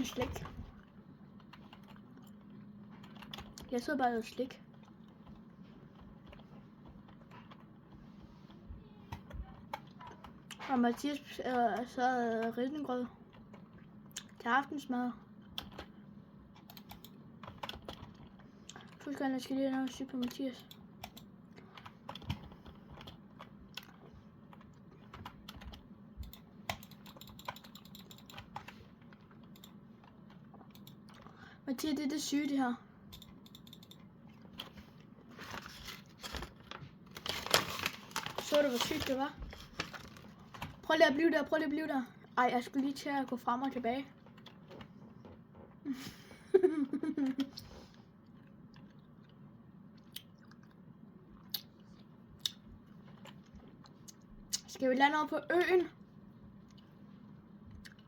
noget slik. Jeg så bare noget slik. Og Mathias så risengrød til aftensmad. Husk, at jeg skal lige have noget syg på Mathias. Mathias, det er det syge, det her. Så du, hvor sygt det var? Prøv lige at blive der, prøv lige at blive der. Ej, jeg skulle lige til at gå frem og tilbage. Skal vi lande over på øen?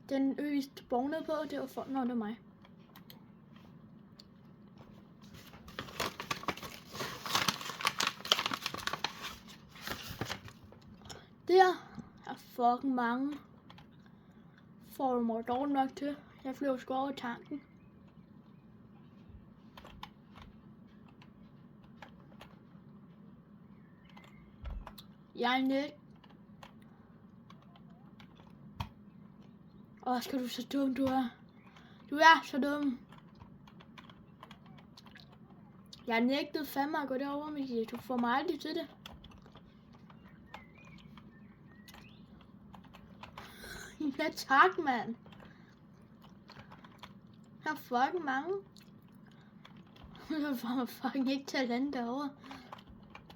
Den ø, vi spawnede på, det var for noget af mig. Der er fucking mange. Får du mig dårligt nok til. Jeg flyver sgu over tanken. Jeg er net. Åh, skal du så dum, du er. Du er så dum. Jeg nægtede fandme at gå derover, Miki. Du får mig aldrig til det. Ja, tak, mand. Jeg har fucking mange. Jeg får fucking ikke til at lande derovre.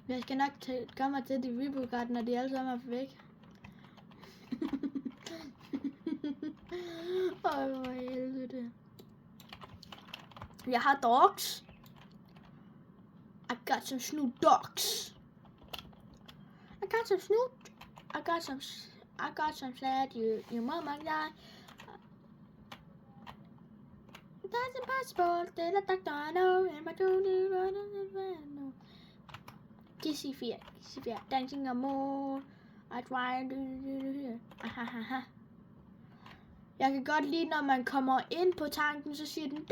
Jeg skal nok gøre mig til de reboot, når de alle sammen er væk. Øj, hvor helvede. Jeg har dogs. I got some Snoop dogs. I got some Snoop. I got some sad. You mama die. That's impossible. They're the doctor I know. And my duty running. DC4. Dancing a more. I try to do. Ahahaha. Jeg kan godt lide, når man kommer ind på tanken, så siger den,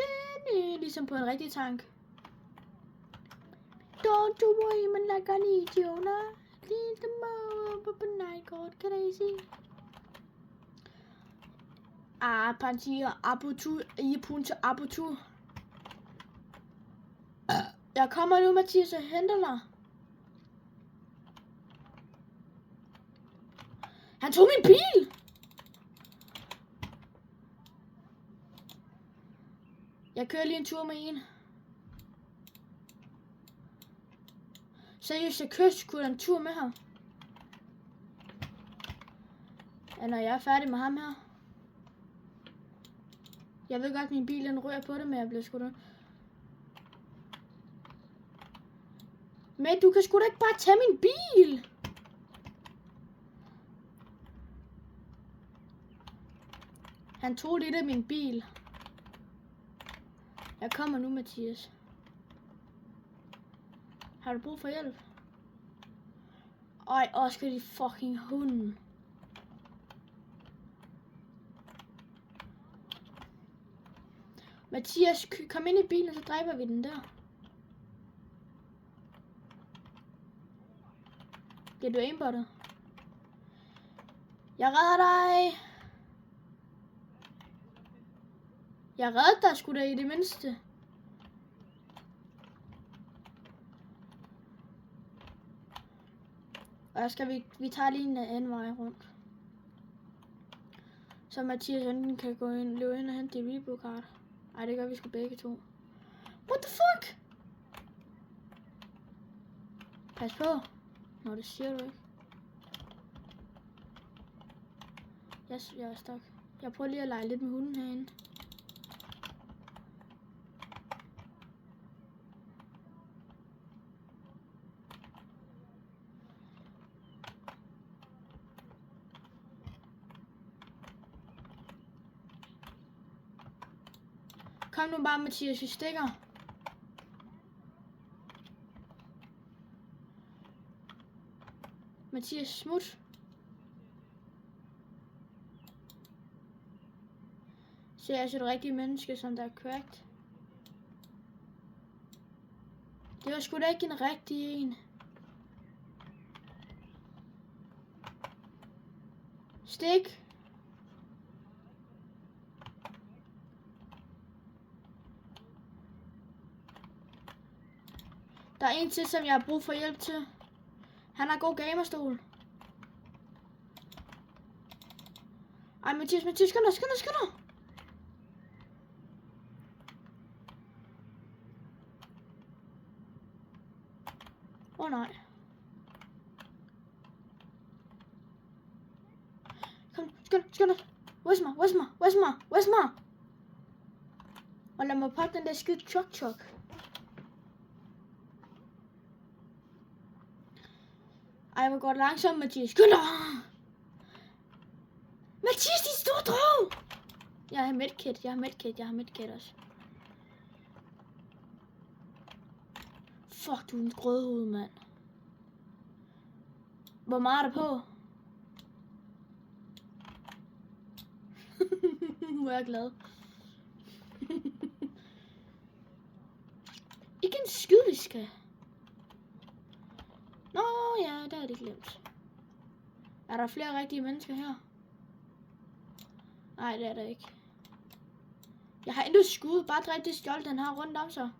ligesom på en rigtig tank. Don't you worry, man like I need you, no? Leave the more, but night God, can I see? Pantier, abutu, ipunte, abutu. Jeg kommer nu, Mathias, og henter dig. Han tog min bil! Jeg kører lige en tur med en. Seriøst, jeg kører sgu en tur med ham. Ja, når jeg er færdig med ham her. Jeg ved godt, at min bil den rører på det, men jeg bliver sgu da. Men du kan sgu da ikke bare tage min bil. Han tog lidt af min bil. Jeg kommer nu, Mathias. Har du brug for hjælp? Ej, Oscar, de fucking hunden. Mathias, kom ind i bilen, så dræber vi den der. Bliver du aimbottet? Jeg redder dig! Jeg redder dig sgu da i det mindste. Og skal vi tager lige en anden vej rundt. Så Mathias enten kan gå ind, løbe ind og hente det reboot-kart. Ej, det gør vi sgu begge to. What the fuck? Pas på. Nå, det siger du ikke. Jeg er stok. Jeg prøver lige at lege lidt med hunden herinde. Kom nu bare, Mathias, vi stikker. Mathias, smut. Så jeg er altså et rigtigt menneske, som der er cracked. Det var sgu da ikke en rigtig en. Stik. Der er en til, som jeg har brug for hjælp til. Han har god gamerstol. Ej, Mathias, skynd dig. Nej. Kom, skynd dig. Where's my? Og lad mig poppe den der skide chok. Ej, hvor går det langsomt, Mathias. Skynd dig! Mathias, din store drog! Jeg har medkit også. Fuck, du er en grødhoved, mand. Hvor meget er der på? Hvor er jeg glad. Ikke en skid, vi skal. Nå ja, der er det glemt. Er der flere rigtige mennesker her? Nej, det er der ikke. Jeg har endnu skud. Bare dræbt det skjold, den har rundt om sig.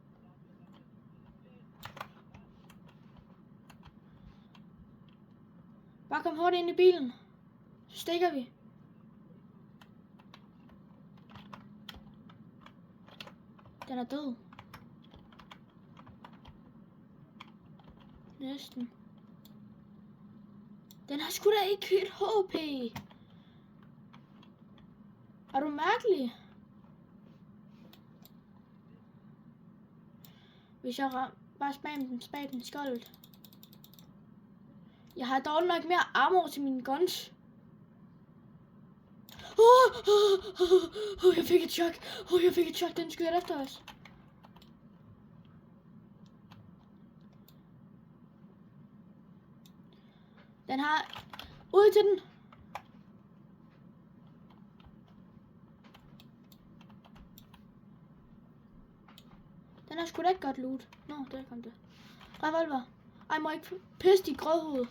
Bare kom hurtigt ind i bilen. Så stikker vi. Den er død. Næsten. Den har sgu da ikke et HP. Er du mærkelig? Hvis jeg bare spam den skjold. Jeg har dog nok mere armor til mine guns. Jeg fik et chok. Den skyder efter os. Den har... Ud til den. Den har sgu da ikke godt loot. Nå, der kom det. Revolver. Ej, må ikke pisse dit grødhoved.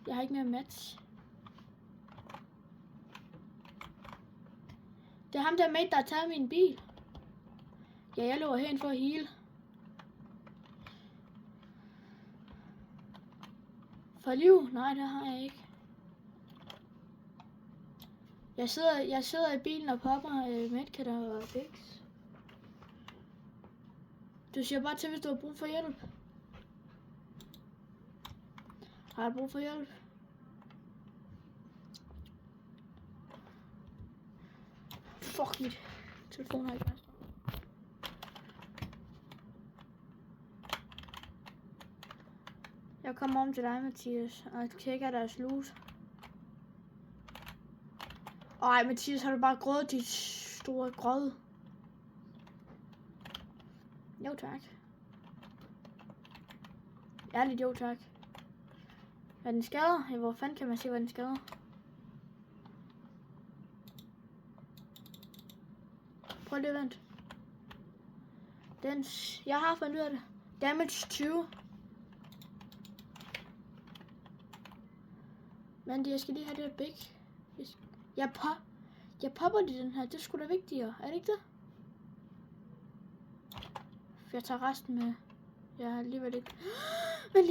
Jeg har ikke mere match. Det er ham der mate, der har taget min bil. Ja, jeg løber hen for at heal. For liv? Nej, det har jeg ikke. Jeg sidder i bilen og popper medkit og fix. Du siger bare til, hvis du har brug for hjælp. Har jeg brug for hjælp? Fuck, mit telefon har ikke været. Jeg kommer om til dig, Mathias, og tjekker deres loot. Ej, Mathias, har du bare grødet dit store grød? Jo, tak. Ærligt, jo, tak. Er den skader? Ja, hvor fanden kan man se, hvad den skader? Prøv lige at vente. Jeg har fundet ud af det. Damage 20. Men jeg skal lige have det big. Jeg popper lige den her. Det er sgu da vigtigere. Er det ikke det? For jeg tager resten med. Jeg har alligevel ikke... Vent.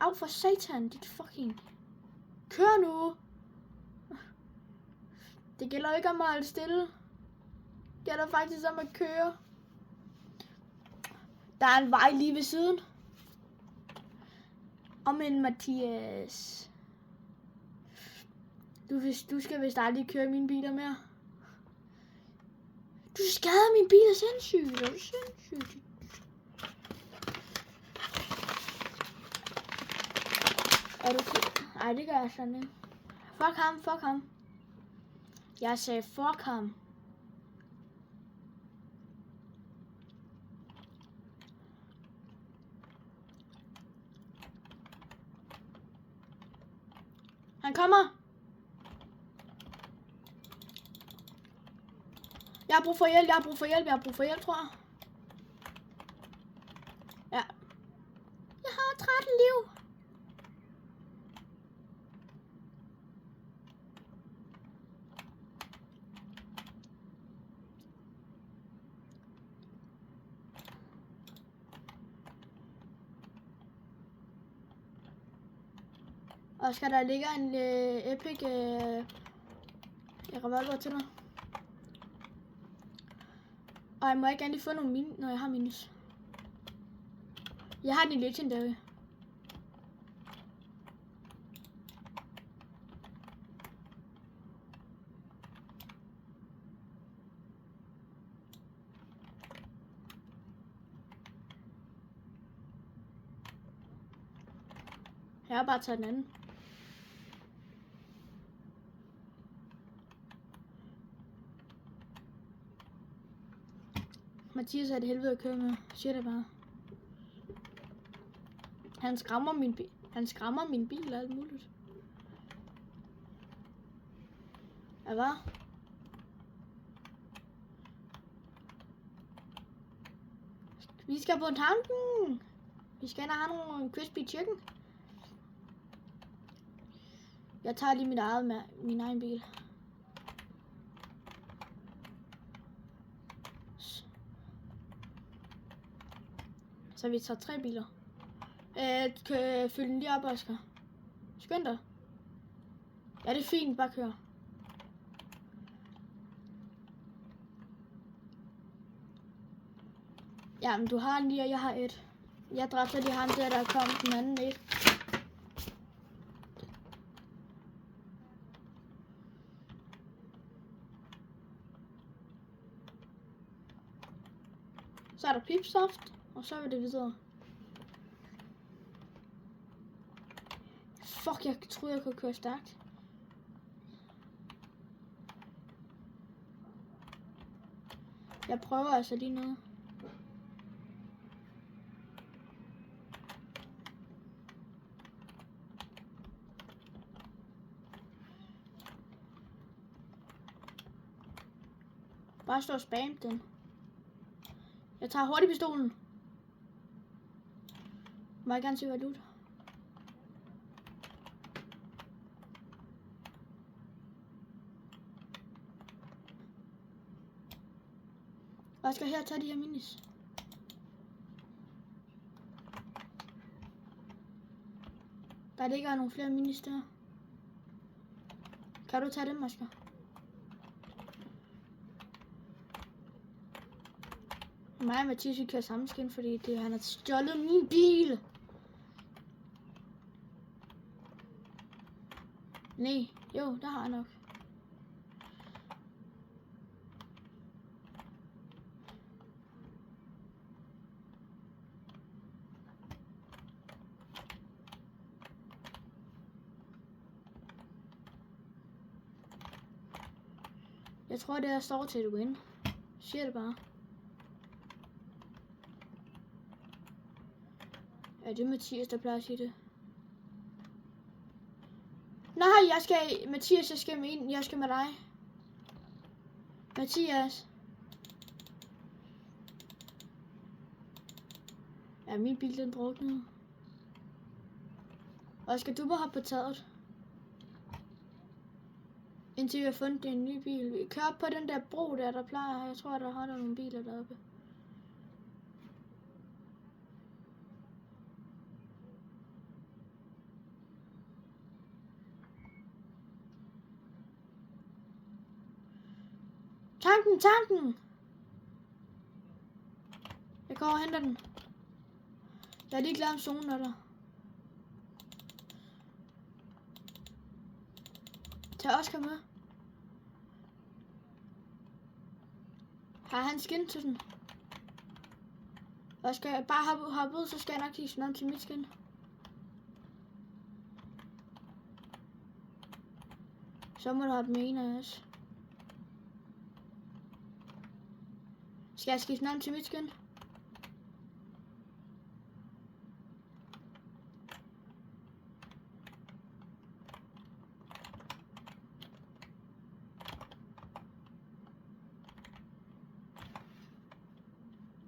Au for satan, dit fucking... Kør nu! Det gælder jo ikke om at holde stille. Det gælder faktisk om at køre. Der er en vej lige ved siden. Men Mathias... Du skal vist aldrig køre mine biler mere. Du skader min bil er sindssygt. Er du sindssygt? Er du okay? Ej, det gør jeg sådan ikke. Fuck ham. Jeg sagde fuck ham. Han kommer. Jeg har brug for hjælp, tror jeg. Ja. Jeg har 13 liv. Og skal der ligge en epic revolver til dig. Og jeg må ikke gerne lige få nogle når jeg har minus. Jeg har den i legendary. Jeg har bare taget den anden. Mathias er det helvede at køre med. Siger det bare. Han skræmmer min bil. Han skræmmer min bil og alt muligt. Ja, hvad? Vi skal på tanken. Vi skal ind og have nogle crispy chicken. Jeg tager lige min egen bil. Så vi tager 3 biler. Fyld den lige op, Oscar. Skynd dig. Ja, det er fint. Bare kør. Jamen, du har en lige, og jeg har et. Jeg dræbte lige ham der kom den anden et. Så er der pipsoft, og så er det videre. Fuck, jeg troede, jeg kunne køre stærkt. Jeg prøver altså lige noget. Bare stå og spam den. Jeg tager hurtigt pistolen. Må jeg gerne se valuta? Og jeg skal her tage de her minis. Der ligger nogle flere minis der. Kan du tage dem, Oscar? Mig og Mathias, vi kører samme skin, fordi han har stjålet min bil. Nej, jo, der har jeg nok. Jeg tror, det er står til at win. Siger det bare. Ja, det er Mathias, der plejer at sige det. Nej, Mathias, jeg skal med ind. Jeg skal med dig. Mathias. Ja, min bil den druknede. Og skal du bare hoppe på taget? Indtil vi har fundet en ny bil. Vi kører op på den der bro der plejer. Jeg tror, der har der nogle biler deroppe. Tanken! Jeg går og henter den. Jeg er lige glad om zonen der. Tag Oscar med. Har han skin til den? Og skal jeg bare hoppe ud, så skal jeg nok lige snart til mit skin. Så må du hoppe med en af os. Skal jeg skifte navn til mit skin?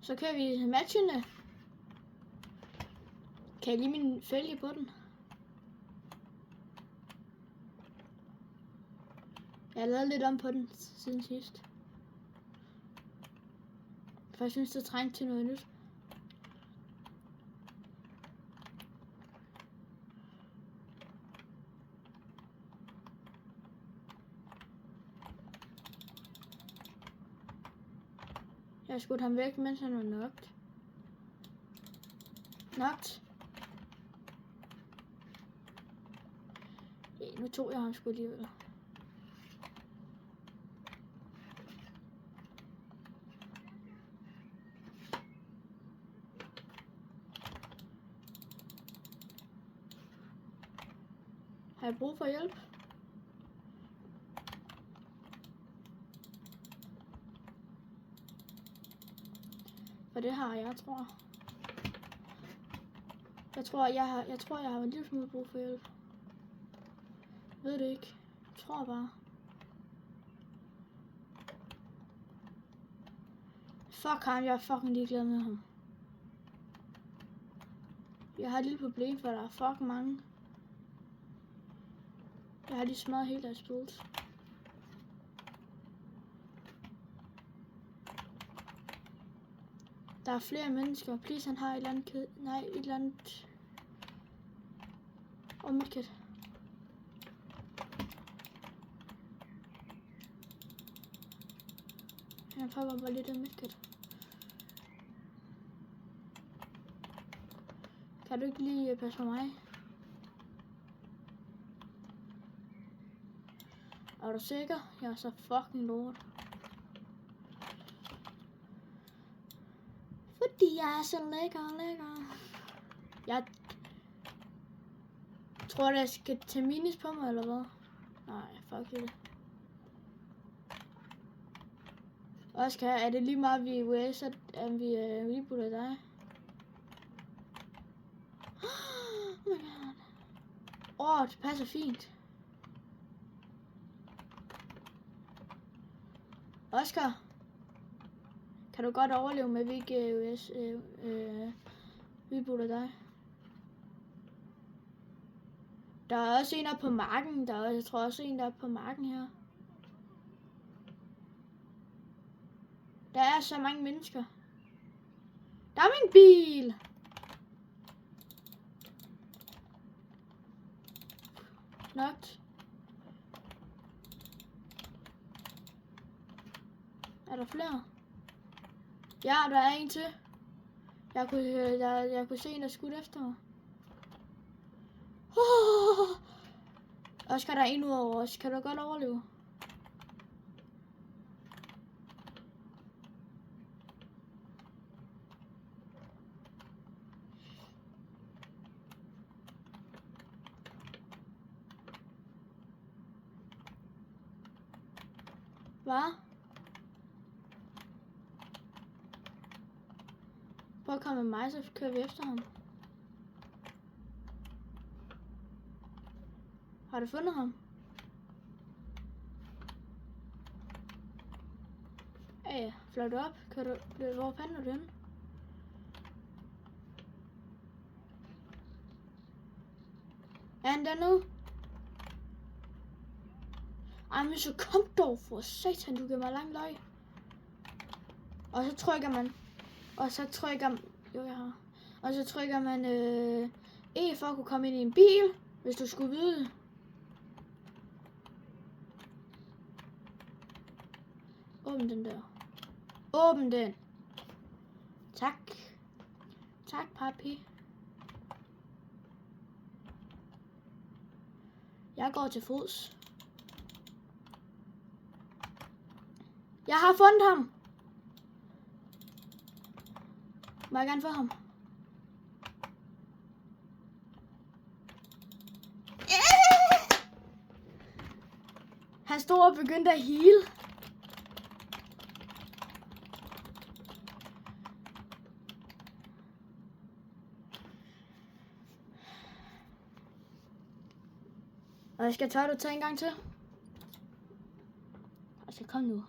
Så kører vi matchene. Kan jeg lige min fælge på den? Jeg har lavet lidt om på den siden sidst. For jeg synes, det trængte til noget nyt. Jeg skudt ham væk, mens han var knocked. Knocked. Ja, nu tog jeg ham sgu alligevel. Har jeg brug for hjælp? For det har jeg, tror. Jeg tror, jeg har en lille smule brug for hjælp. Jeg ved det ikke. Jeg tror bare. Fuck ham, jeg er fucking ligeglad med ham. Jeg har et lille problem, for der er fucking mange. Jeg har lige smadret hele deres builds. Der er flere mennesker. Please, han har et eller andet kæde. Nej, et eller andet. Midkit. Han popper bare lidt af midkit. Kan du ikke lige passe på mig? Er du sikker? Jeg er så fucking lort. Fordi jeg er så lækker. Jeg tror, jeg skal tage minis på mig, eller hvad? Nej, fuck det. Oscar, er det lige meget, vi US, at vi rebooter dig? Oh my god. Det passer fint. Oscar, kan du godt overleve med, at vi ikke US rebooter dig? Der er også en, der er på marken. Jeg tror også en, der er på marken her. Der er så mange mennesker. Der er min bil! Knocked. Er der flere? Ja, der er en til. Jeg kunne se en, der skudt efter mig. Oscar, der er en ud over os. Kan du godt overleve? Hvad? Prøv at komme med mig, så kører vi efter ham. Har du fundet ham? Ja, flot du op. Hvor fanden er du henne? Er han dernede? Ej, men så kom dog for satan, du giver mig lang løg. Og så trykker man. Jo, jeg har. Og så trykker man E for at kunne komme ind i en bil, hvis du skulle vide det. Åbn den der. Åbn den. Tak. Tak, papi. Jeg går til fods. Jeg har fundet ham. Må jeg gerne få ham? Han stod og begyndte at heal. Og jeg skal tørre du tage en gang til. Altså kom nu.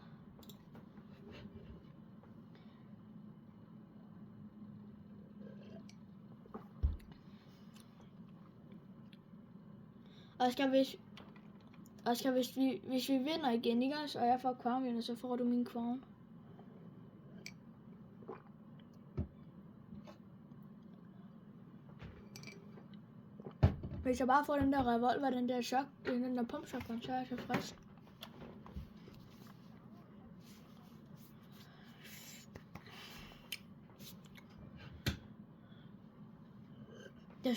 Oscar, hvis vi vinder igen, ikke også? Og jeg får crown, så får du min crown. Hvis jeg bare får den der revolver, den der pumpshotgun, så er jeg så frisk. Den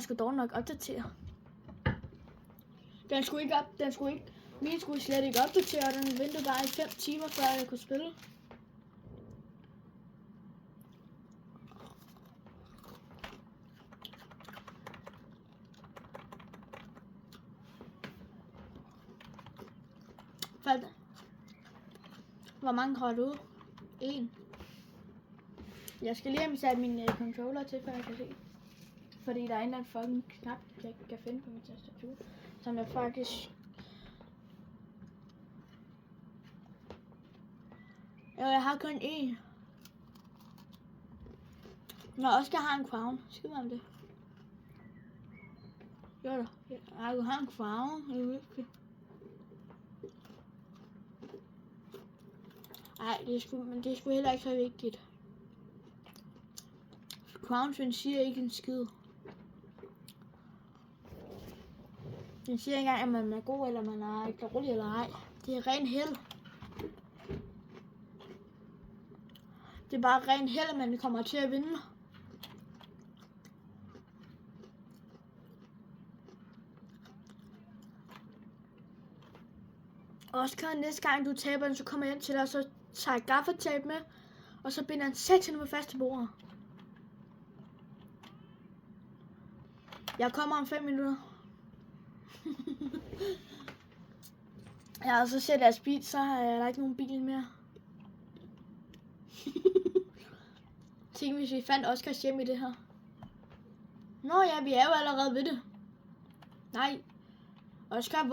skulle dog nok opdatere. Min skulle slet ikke opdatere, og den ventede bare i 5 timer, før jeg kunne spille. Hvor mange har du? 1. Jeg skal lige have sat min controller til, før jeg kan se. Fordi der er en eller anden fucking knap, jeg kan finde på min tastatur. Som jeg faktisk... Jo, jeg har kun 1. Nå, Oscar har en crown. Skid om det. Jo da. Ja, du har en crown. Ej, det er sgu heller ikke så vigtigt. Crown siger ikke en skid. Den siger ikke engang, at man er god, eller man er ikke dårlig, eller ej. Det er ren held. Det er bare ren held, at man kommer til at vinde. Oscar, næste gang du taber den, så kommer jeg ind til dig, og så tager jeg gaffatape med, og så binder en sæt med fast til bordet. Jeg kommer om 5 minutter. Ja, og så sætter jeg speed, så har jeg ikke nogen bil mere. Tænk, hvis vi fandt Oscars hjem i det her. Nå ja, vi er jo allerede ved det. Nej. Oscar,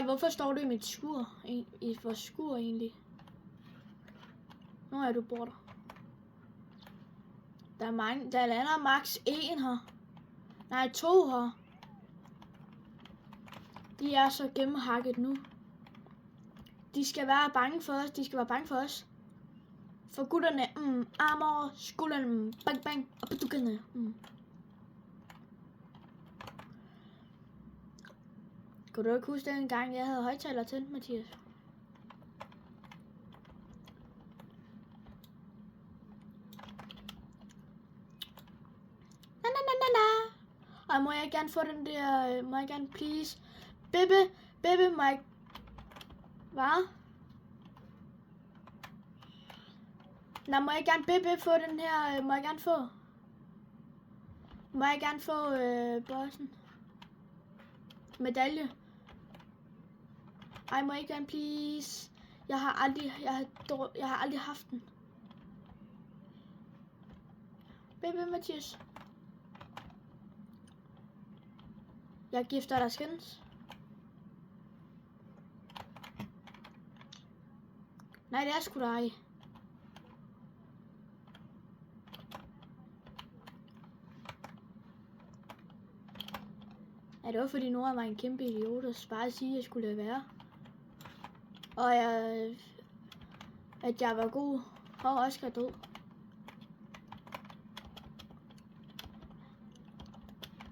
hvorfor står du i mit skur? I vores skur egentlig? Nå ja, du bor der. Der lander max 1 her. Nej, 2 her. De er så gennemhakket nu. De skal være bange for os. For gutterne, armor, skuldrene, bang bang, og padukkerne. Kan du ikke huske den gang, jeg havde højtaler tændt, Mathias? Na. Og må jeg gerne få den der, må jeg gerne please? Bebe, må jeg... Hvad? Nå, må jeg gerne Bebe få den her, må jeg gerne få bossen? Medalje. Ej, må jeg gerne please? Jeg har aldrig haft den. Bebe, Mathias. Jeg gifter dig skins. Nej, det er sgu dig. Ja, det var fordi Nora var en kæmpe idiot og bare sige, at jeg skulle lade være. Og at jeg var god. Og Oscar død.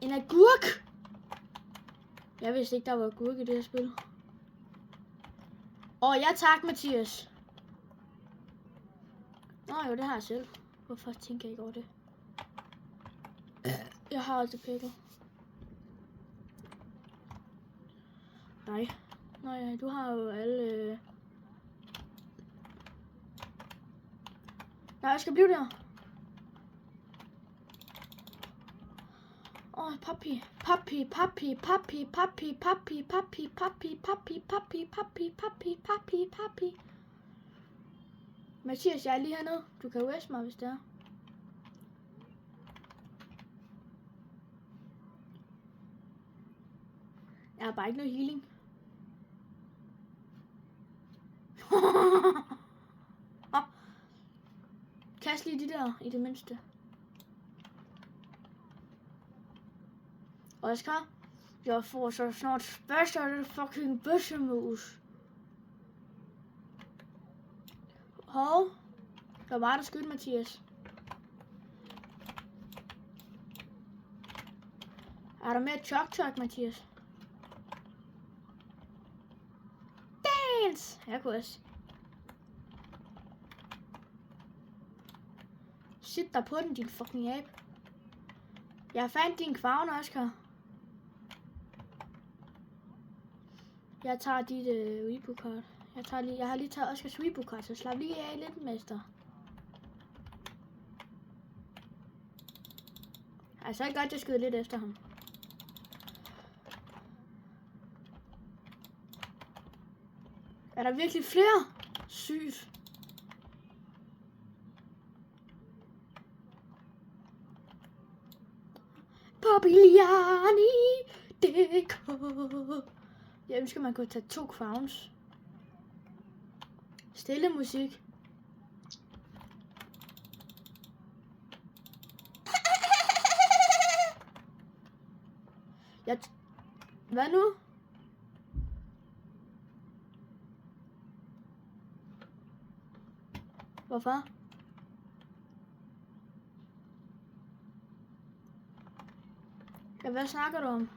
En agurk! Jeg vidste ikke, der var agurk i det her spil. Ja tak, Mathias. Nå jo, det har jeg selv. Hvorfor tænker jeg ikke over det? Jeg har altid pækker. Nej. Nå ja, du har jo alle... Nej, jeg skal blive der. Papi. Mathias, jeg er lige hernede. Du kan rest mig, hvis det er. Jeg har bare ikke noget healing. Kast lige de der, i det mindste. Oscar, Jeg får så snart spørgsmål af den fucking bøssemus. Hov. Det var mig, der skød, Mathias. Er der mere chok-chok, Mathias? Dance! Jeg kunne også. Sit der på den, din fucking abe. Jeg fandt din kvavn, Oscar. Jeg tager dit Weibo-kort. Jeg har lige taget Oscars Weibo-kort, så slap lige af lidt, mester. Altså, jeg godt, jeg skyder lidt efter ham. Er der virkelig flere? Sygt. Pobiliani, DK. Jeg ønsker, man kunne tage 2 crowns. Stille musik. Hvad nu? Hvorfor? Ja, hvad snakker du om?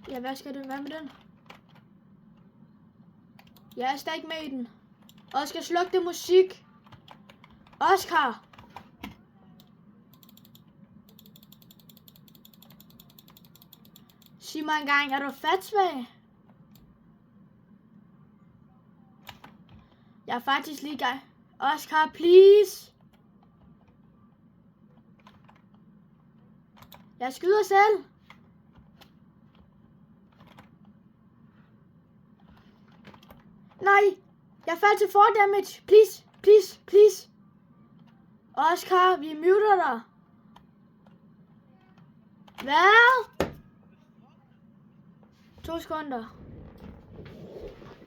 Ja, hvad skal det være med den? Jeg er stadig ikke med i den. Oscar, sluk det musik. Oscar! Sig mig engang, er du fatsvag? Jeg er faktisk lige i gang. Oscar, please! Jeg skyder selv. Nej, jeg faldt til 4 damage. Please, please, please. Oscar, vi muter dig. Hvad? 2 sekunder.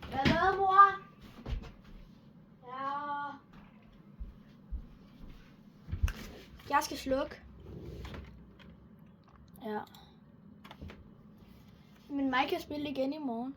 Hvad lavede, mor? Ja. Jeg skal slukke. Ja. Men mig kan spille igen i morgen.